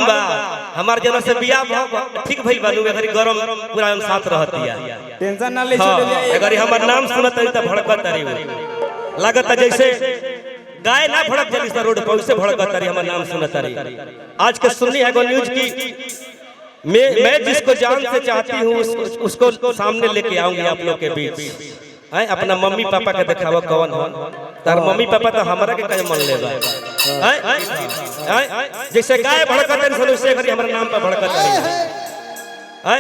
बा हमार जना से बियाह ठीक भइल बानू अगर गरम पूरा हम साथ रहतिया टेंशन ना ले चले अगर हमर नाम सुनत त भड़कत तारी लागत जैसे गाय ना भड़क जली सा रोड पर उससे भड़कत तारी हमर नाम सुनत तारी। आज के सुननी है न्यूज की मैं जिसको जान से चाहती हूँ उसको सामने लेके आऊंगी आप लोग के बीच। अपना मम्मी पापा के दिखावा कौन हो तार मम्मी पापा तो हमरा के कहे मन लेबा जैसे गाय भड़कत है उससे करी हमरा नाम पे भड़कत है।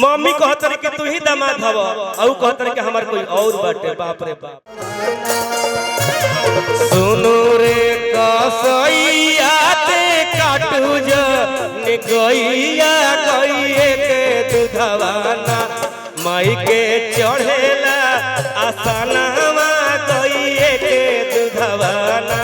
मम्मी कहत रही कि तू ही दामाद हव और कहत रही कि हमार कोई और बाटे। बाप रे बाप सुनो रे कसैया ते काटू ज निकैया गइए के दूधवाना माई के चढ़ेला आसनवा गइए के दूधवाना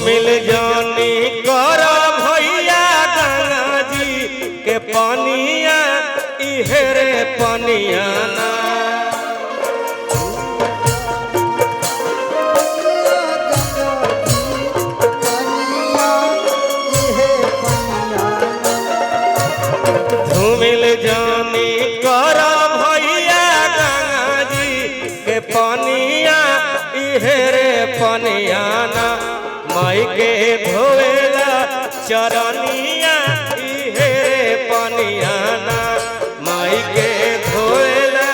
मिल जानी कर भैया गंगा जी के पनिया इहरे पनिया ना धूमिल जानी कर भैया गंगा जी के पनिया इहरे पनिया ना माई के धोएला चरनिया इहे पनियाना माई के धोएला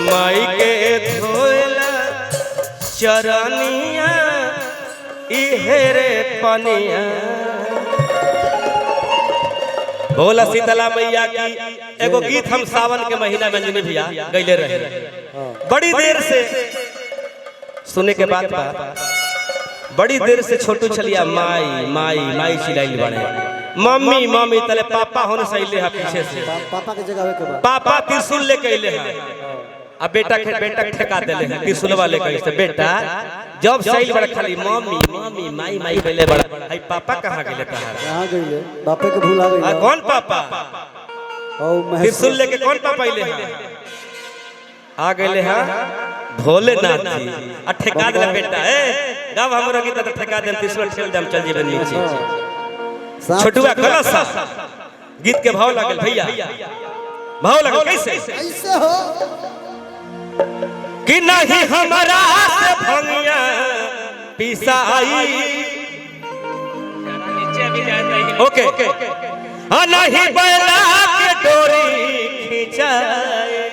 माई के धोएला चरनिया इहे पनिया। बोला शीतला मैया की एगो गीत हम सावन के महीना में अंजनी भैया गईले रहे बड़ी देर से सुने के बाद बड़ी देर से छोटू छलिया माई माई माई चिल्लाइल बड़े मम्मी मम्मी तले पापा होने से अइले है पीछे से पापा के जगह के बाद पापा त्रिशूल लेके अइले है अब बेटा ठेका देले है त्रिशूलवा लेके ऐसे बेटा जब सही बड़ा खाली मम्मी मम्मी माई माई कहले बड़ा भाई पापा कहां गेले तहारा कहां गइले पापा के भूल आ गइल कौन पापा और त्रिशूल लेके कौन पापा अइले है आ गए हैं भोलेनाथ जी आ ठेका दे बेटा ए गब हमरा गीत त ठेका दे त्रिशूल ठेल दम चल जेबे नीचे छोटुआ कलसा गीत के भाव लागल भैया भाव लागल कैसे कैसे हो कि नहीं हमरा से भंगिया पिसाई ओके हां नहीं बैला के डोरी खिंचाए।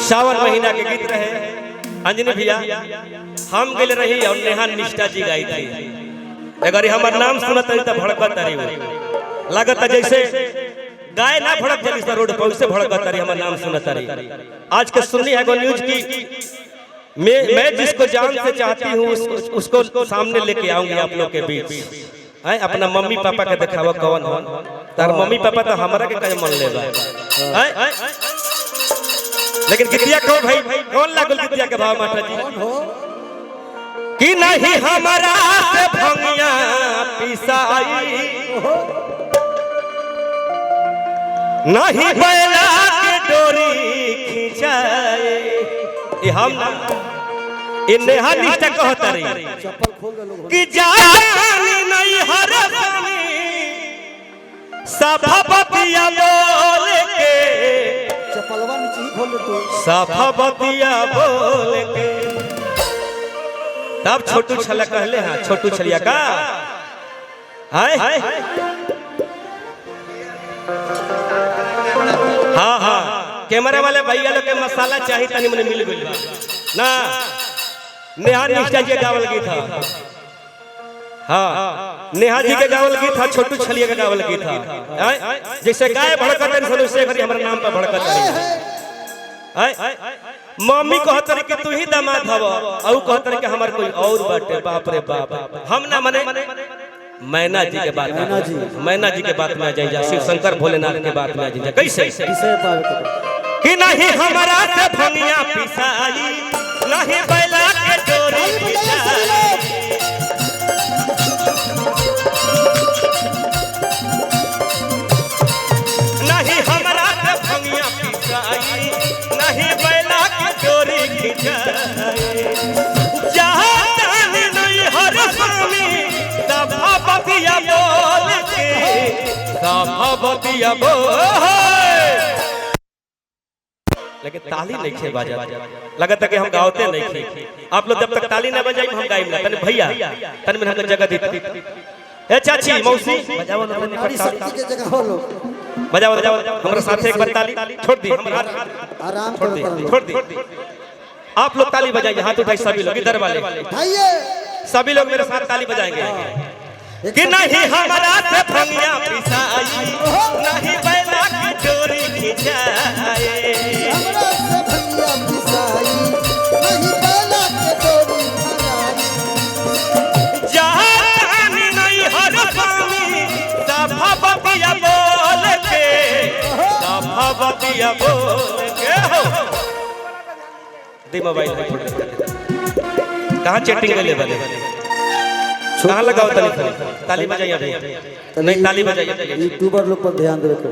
सावन महीना के गीत रहे अंजनी भैया हम गए रही और नेहा निष्ठा जी गाई थी अगर हमार नाम सुनत रही तो भड़कत तारी लागत जैसे गाय ना भड़क जली सा रोड पर उससे भड़कत तारी हमर नाम सुनत तारी। आज के सुननी है न्यूज की मैं जिसको जान से चाहती हूँ उसको सामने लेके आऊंगी आप लोग के बीच। अपना मम्मी पापा के दिखावा कौन हो तार मम्मी पापा तो हमरा के कहे मन लेबा लेकिन गीतिया को भाई कौन लागल गीतिया के भाव माता जी कि नहीं हमारा से भंगिया पिसाई नहीं बैला के डोरी खिंचाए ये हम नेहा निष्ठा कहता रही चप्पल खोल दे लोग कि जानी नहीं हर सभापतिया बोल के चप्पलवा नीचे ही खोल दे तू सभापतिया बोल के तब छोटू छला कहले हां छोटू छलिया का हाय हाँ हाँ कैमरा वाले भैया लोग के मसाला चाहिए तनी मने मिल गइल ना नेहा निष्ठा जी गावल गीत था हाँ नेहा जी के गावल गीत था, छोटू छलिया के गावल गीत था। जैसे गाय भड़कत है उससे हमारे नाम पर भड़कत है। मम्मी कहत रही कि तू ही दामाद हव और कहत रही कि हमार कोई और बाटे। बाप रे बाप, हम ना मने मैना जी के बात में, मैना जी के बात में आ जाइए, शिव शंकर भोलेनाथ के बात में आ जाइए। कैसे कि नहीं हमारा से भंगिया पिसाई, नहीं बैला के डोरी पिसाई, नहीं हमारा से भंगिया पिसाई, नहीं बैला के डोरी खिंचाई। जहाँ जाने नहीं हर स्वामी सभापतिया बोल के, सभापतिया बोल, लेकिन ताली नहीं खे बाजा। लगता है कि हम गावते नहीं खे। आप लोग जब तक ताली ना बजाई हम गाइब ना। तने भैया तने में हमको जगह दी। ए चाची मौसी बजाओ ना, नारी शक्ति के जगह हो लो, बजाओ बजाओ हमारे साथ एक बार ताली छोड़ दी, हम आराम छोड़ दी। आप लोग ताली बजाइए, हाथ उठाइए सभी लोग, इधर वाले सभी लोग मेरे साथ ताली बजाएंगे। कि नहीं हमारा से भंगिया पिसाई, नहीं बैला की डोरी खिंचाए, हमरा से भंगिया पिसाई, नहीं बैला के डोरी खिंचाई। जहाँ नहीं हर स्वामी सभापतिया बोल के, सभापतिया बोल के हो दी मोबाइल कहाँ चैटिंग कर ले वाले कहाँ लगाओ ताली बजाइए अभी नहीं, ताली बजाइए। यूट्यूबर लोग पर ध्यान देवे के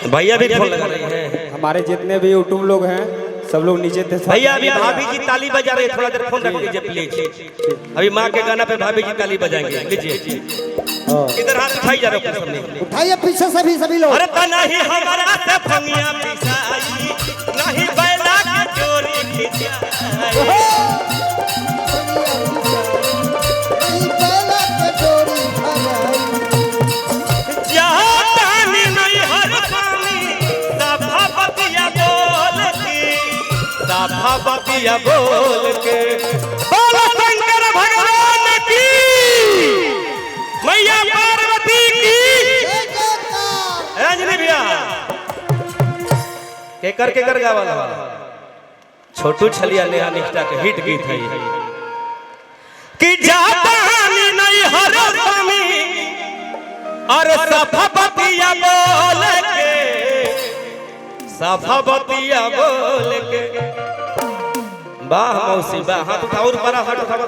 भैया भी फोन लगा रहे हैं। हमारे जितने भी यूट्यूब लोग हैं सब लोग नीचे थे। भैया अभी भाभी जी ताली बजा रहे हैं, थोड़ा देर फोन रख लीजिए प्लीज। अभी माँ के गाना पे भाभी जी ताली बजाएंगे, लीजिए। इधर हाथ उठाई जा रहे हो, उठाइए पीछे सभी लोग। अरे नहीं हमारा से भंगिया पिसाई, नहीं बैला की डोरी खिंचाई, सभापतिया बोल के, बोलो शंकर भगवान की, मैया पार्वती की। अंजलि भैया केकर गावल छोटू छलिया नेहा निष्ठा के हिट गीत है कि जाता नहीं हर स्वामी और सभापतिया बोल के, सभापतिया बोल के। वाह मौसी वाह, हाथ उठाओ और बड़ा हाथ उठाओ।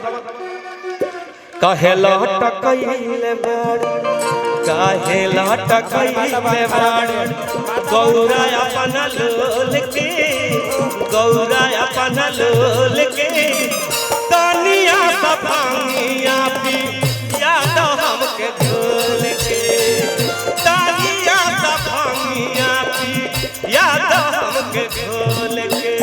काहे लटकइले बाड़ी, काहे लटकइले बाड़ी, गौरा अपन लोल के, गौरा अपन लोल के, तनिया सफांगिया पी याद हमके झोल के, तनिया सफांगिया पी याद हमके झोल के।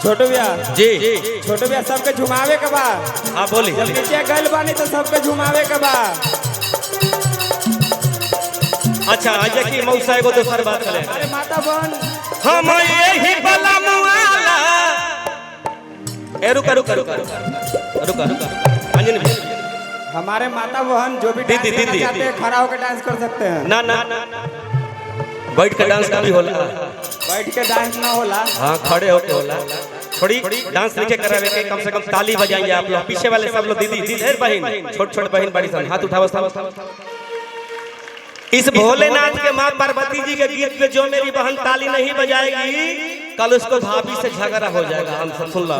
छोटू भैया जी, छोटू भैया सबके झुमावे के बा। हाँ बोली। जब नीचे गल बानी तो सबके झुमावे के बा। अच्छा आज की मौसा एगो दोसर बात करे। अरे माता बहन हम यही बला मुआला। ए रुका अंजनी भैया, हमारे माता बहन जो भी डांस करना चाहते हैं खड़ा होकर डांस कर सकते हैं। ना बैठ के डांस का भी होला, बैठ के डांस ना होला, हाँ खड़े होके होला। थोड़ी डांस लेके करावे के, कम से कम ताली बजाएंगे आप लोग। पीछे वाले सब लोग दीदी बहन, छोट बहन बड़ी सन, हाथ उठाओ। इस भोलेनाथ के माँ पार्वती जी के गीत पे जो मेरी बहन ताली नहीं बजाएगी कल उसको भाभी से झगड़ा हो जाएगा। हम सब सुन लो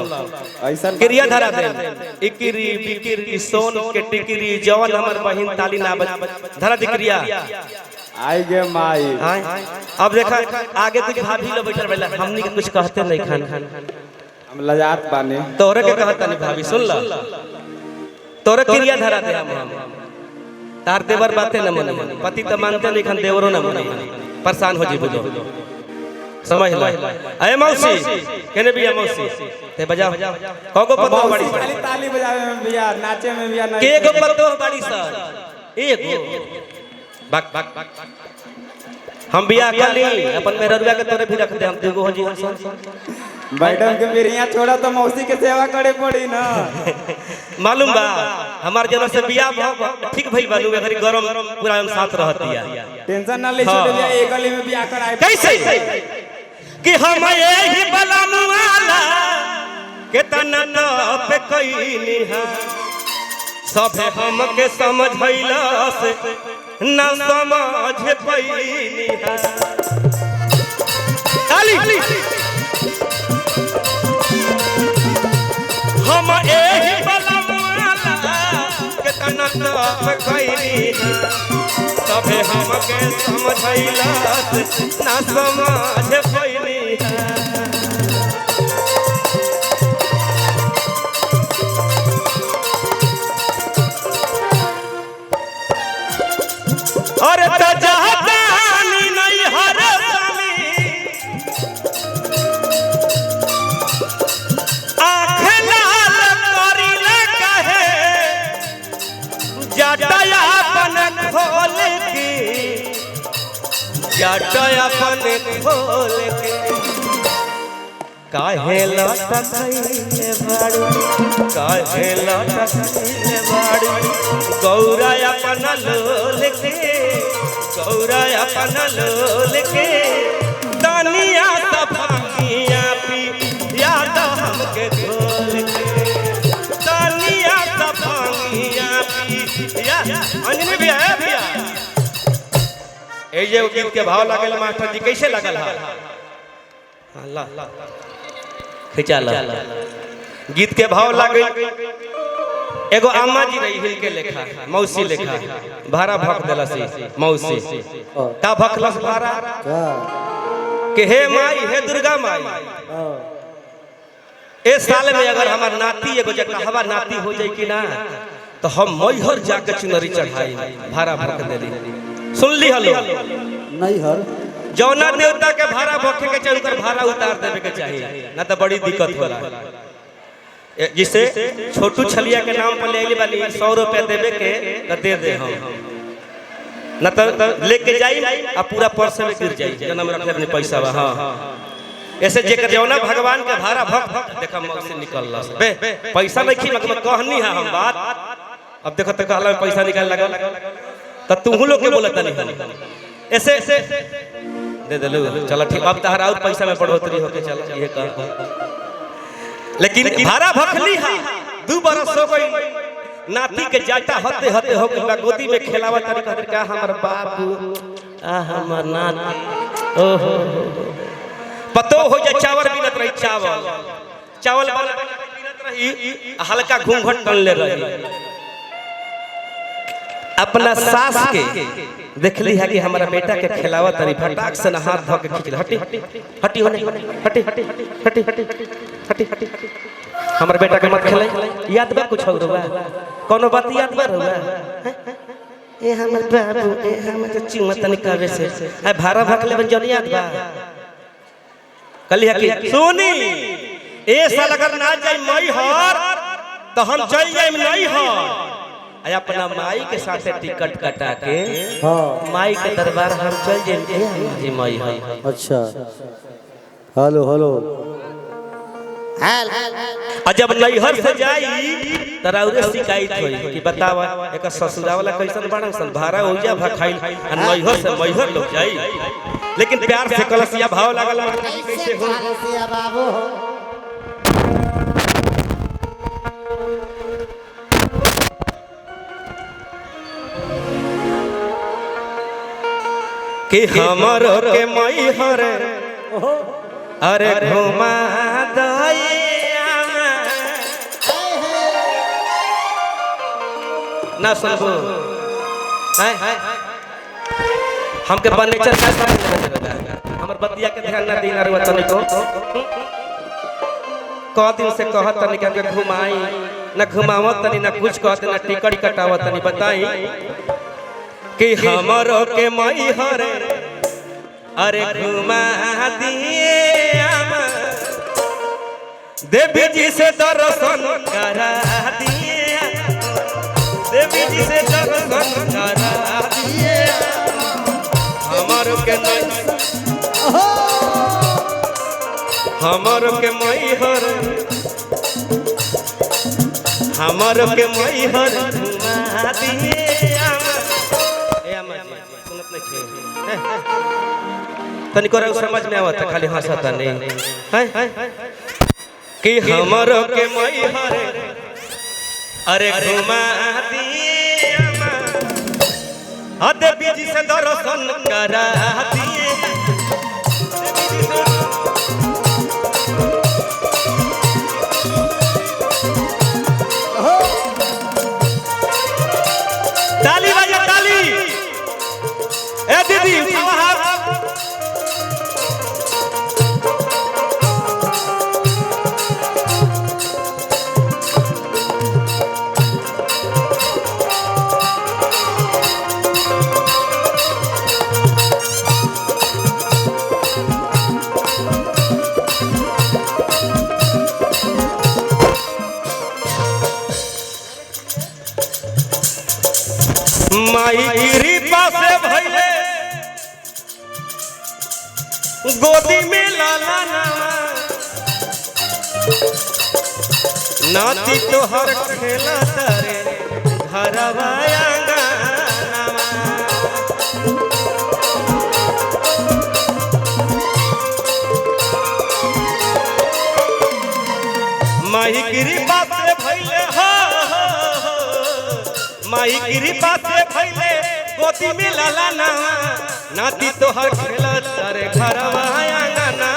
ऐसा क्रिया धरा दे, इकिरी बिकिरी सोन के टिकरी जवन हमर बहन ताली ना धरा दी क्रिया आई गे माई। अब देखा आगे कुछ भाभी लोग बैठल बैठा, हमनी के कुछ कहते नहीं खान हम लजात बाने। तोरे के कहता नहीं भाभी सुन ला तोरे क्रिया धरा दे हम तार देवर बातें न मनी पति तो मानते नहीं खन देवरो न मनी परेशान हो जी बुझो समझ ला अरे मौसी केने बिया मौसी ते बजा कगो पतो बड़ी खाली ताली बजावे में बिया नाचे में बिया नहीं। के गो पतो बड़ी सर एगो बक बक हम बिया खाली अपन मेहरुआ के तोरे भी रख दे हम दुगो हो जी हम मैडम के बिरिया छोड़ा तो मौसी के सेवा करे पड़ी ना। मालूम बा हमार जना से बिया ठीक भइल बानू घरी गरम पूरा हम साथ रहतिया टेंशन ना ले छोड़ बिया एक गली में बिया कराए कैसे कि हम यही बलानु वाला के तना पे कइनी है सभे हम के समझैला से ना समझ पैनी है हम यही बलानु वाला के तना पे कइनी है सभे हम के समझैला से ना समझ पैनी है अरे तो जहानी नहीं हर स्वामी आँख लाल करी न कहे जटया अपन खोल के जटया अपन खोल के काहे लटकैले बाड़ी काहे लटकैले बाड़ी गौरा अपन लोल के गौरा अपन लोल के दानिया सफाकिया पी याद हमके खोल के दानिया सफाकिया पी या अंजनी भैया भैया ए जे गीत के भाव लागल मास्टर जी कैसे लागल है अल्लाह खिंचा ला गीत के भाव लागे एगो अम्मा जी रही हिल के लेखा मौसी लेखा भाड़ा भक देलसी मौसी का भकलस भाड़ा के हे माई हे दुर्गा माई ए साल में अगर हमार नाती एगो जगह हवा नाती हो जाए कि ना तो हम मैहर जाके चुनरी चढ़ाई भाड़ा भक देली सुन ली हलो नहीं हर जौना देवता के भाड़ा भखे के चाहिए उनकर भाड़ा उतार देवे के चाहिए ना तो बड़ी दिक्कत होला जिसे छोटू छलिया के नाम पर ले आइली वाली 100 रुपया देवे के तो दे दे हम ना तो लेके जाई आ पूरा पर्स में गिर जाई जन्म रखे अपने पैसा बा हां ऐसे जेकर जौना भगवान के भाड़ा भक देखा मुंह से निकलला बे पैसा नहीं खी मतलब कहनी है हम बात अब देखो तो कहला पैसा निकाल लगा तो तुम लोग के बोलत नहीं ऐसे दे दे चलो ठीक अब तहरा और पैसा में बढ़ोतरी होके चल ये कर लेकिन भाड़ा भखली है 2 बरस हो गई नाती के जाटा हते हते हो गई गोदी में खेलावा तरी कहत का हमर बाबू आ हमर नाती ओहो पतो हो जा चावल बिनत रही चावल वाला बिनत रही हल्का घूंघट टन ले रही अपना सास के देखली है कि हमारा बेटा के खिलावा तरी फटाक से ना हाथ धो के खींच हटी हटी होने हटी हटी हटी हटी हटी हटी हमारा बेटा के मत खिलाई याद बा कुछ और बा कोनो बात याद बा रहुआ ए हमर बाबू ए हमर चुमा तनी कावे से ए भाड़ा भकले बन जन याद बा कली है कि सुनी ए साल अगर ना जाई मैहर तो हम चल जाई मैहर अपना माई के साथ टिकट कटा के माई के दरबार हम चल जाए माई अच्छा हेलो हेलो जब नैहर से जाई तरा उरे शिकायत होई कि बतावा एक ससुरा वाला कैसन बड़ा सन भाड़ा हो जा भखाइल नैहर से मैहर लोग जाई लेकिन प्यार से कलसिया भाव लागल कैसे हो बाबू कि हमरो के मैहर अरे घुमा दइया ना सुनबो हमके फर्नीचर का हमर बतिया के ध्यान ना देना रे तनी को कह दिन से कहत तनी के हमके घुमाई न घुमावत तनी न कुछ कहत न टिकट कटावत तनी बताई कि हमरो के मई हरे अरे घुमा दिए आमा देवी जी से दर्शन करा दिए देवी जी से दर्शन करा दिए हमरो के नहीं हमरो के मई हर हमरो के मई हर घुमा दिए आमा ए आमा जी सुनत नहीं तनी को समझ में आवत खाली हंसता नहीं है कि हमरो के मई हर अरे घुमा दिए आमा देवी जी से दर्शन करा दिए ताली बजा ताली ए दीदी उठाओ हाथ माई कृपा से भइले गोदी में लाला नामा नाती तोहर खेला तारे घरवा आंगनवा माई कृपा से भइले माई कृपा से भइले गोदी में लाला ना नाती तोहर खेला तारे घरवा आंगना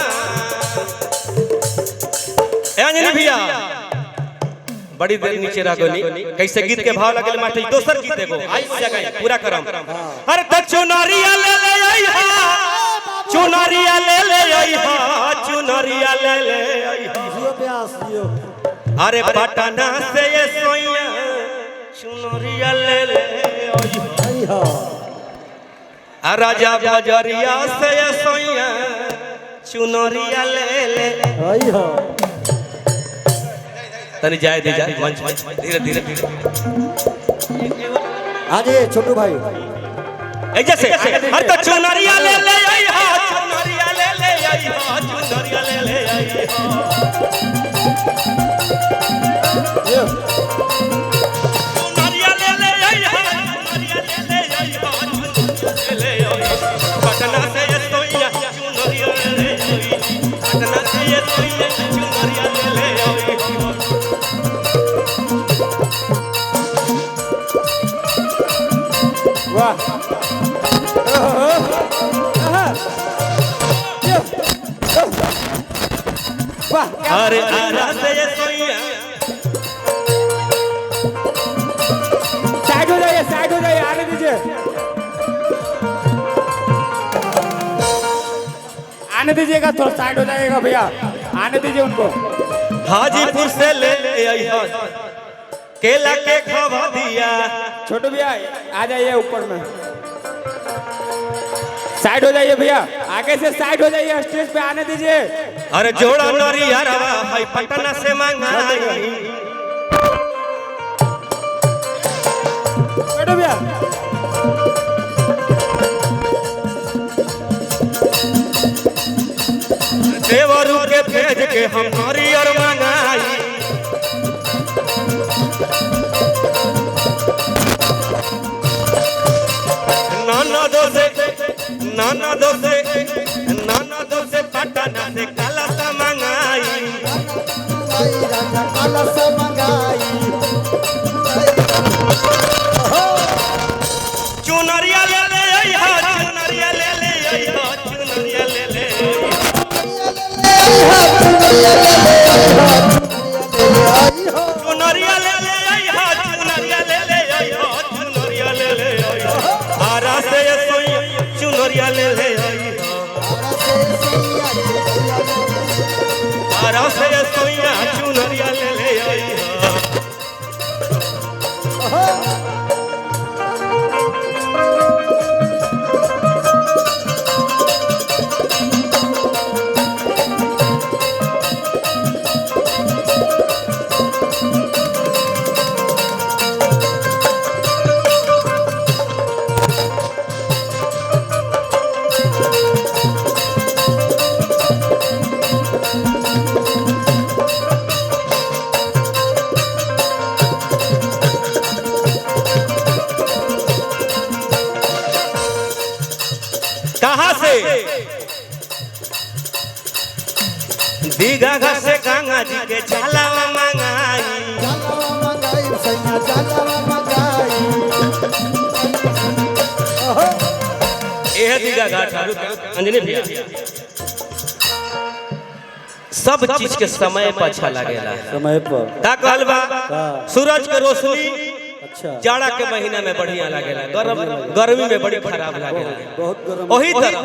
ए अंजनी भैया बड़ी देर नीचे रागोली कैसे गीत के भाव लगल मास्टर दोसर गीत एगो आई जगह पूरा करम अरे त चुनरिया ले ले आई हा चुनरिया ले ले आई हा चुनरिया ले ले आई हा अरे पटना से ये सोइया चुनरिया ले ले आई हा राजा बजरिया से ये सोइया चुनरिया ले ले आई हा तनी जाए दे जाए मंच धीरे धीरे आजे छोटू भाई एक जैसे हर तो चुनरिया ले ले आई हा चुनरिया ले ले आई हा चुनरिया ले ले आई हा चुनरिया ले ले आई हा चुनरिया ले ले आई हा चुनरिया ले आई पटना से ये सोइया चुनरिया ले ले आई पटना से ये सोइया चुनरिया ले ले आई वाह वाह अरे आरा से ये सोइया साइड हो जाइए आने दीजिए आने दीजिएगा थोड़ा साइड हो जाएगा भैया आने दीजिए उनको हाजीपुर से ले आई हा केला के खवा दिया छोटू भैया आ जाइए ऊपर में साइड हो जाइए भैया आगे से साइड हो जाइए स्टेज पे आने दीजिए अरे जोड़ा नरिया रवा भाई पटना से मंगाई छोटू भैया देवरू के भेज के हम नरियर मंगाई नाना दो से पटना से काला सा मंगाई काला सा मंगाई चुनरिया ले ले आई हा चुनरिया ले ले आई हा चुनरिया ले ले चुनरिया ले ले आई हा चुनरिया ले ले आई हा चुनरिया ले ले आई आरा से ये सोइया चुनरिया ले ले आई आरा से ये सोइया से दीघा घाट से गंगा जी के जलवा मंगाई जलवा मंगाई सैया जलवा मंगाई ओहो यह दीघा घाट अंजनी भैया सब चीज के समय पर अच्छा लगेला समय पर का कहल बा का सूरज के रोशनी अच्छा जाड़ा के महीना में बढ़िया लगेला गर्मी में बड़ी खराब लगेला बहुत गरम वही तरह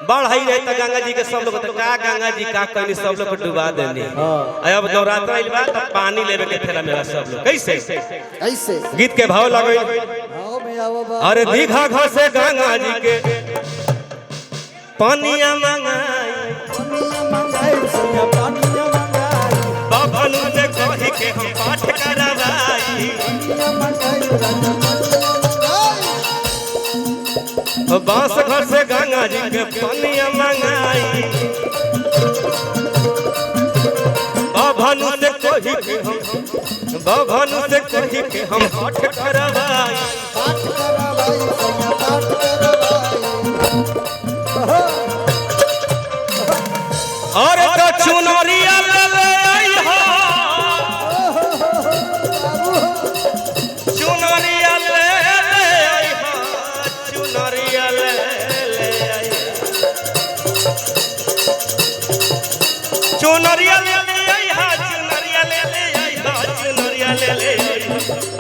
बाढ़ आई रहे तो गंगा जी के सब लोग तो का गंगा जी का कहनी सब लोग को डुबा देनी अब नवरात्र आइल बा तो पानी लेवे के फेरा मेरा सब लोग कैसे ऐसे गीत के भाव लगे आओ में आओ बा अरे दीघा घाट से गंगा जी के पानिया मंगाई पानिया मंगाई सैया पानिया मंगाई बाबनू से कही के हम पाठ करवाई पानिया मंगाई राजा पानिया मंगाई बांस घर से गंगा जी के पानिया मंगाई बाबनू से कही के हम बाबनू से कही के हम पाठ करवाई पाठ करवाई सैया पाठ करवाई ओहो और तो चुनरिया ले ले आई हो चुनरिया ले ले आई हो चुनरिया ले ले आई चुनरिया ले ले आई हो चुनरिया ले ले आई हो चुनरिया ले ले आई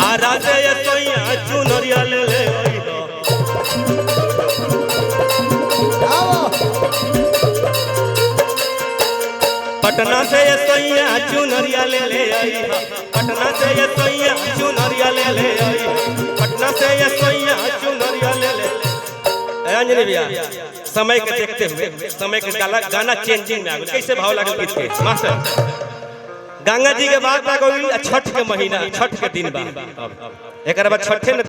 आ राजे ये सोया चुनरिया ले ले आई हो आओ पटना से ये सोया चुनरिया ले ले आई हो पटना से ये सोया चुनरिया ले ले आई हो पटना से ये सोया चुनरिया ले ले अंजनी भैया समय के देखते हुए समय के गाना चेंजिंग में आ गया कैसे भाव लागल गीत के मास्टर गंगा जी के बाद आ गई छठ के महीना छठ के दिन बाद एक बाद छठे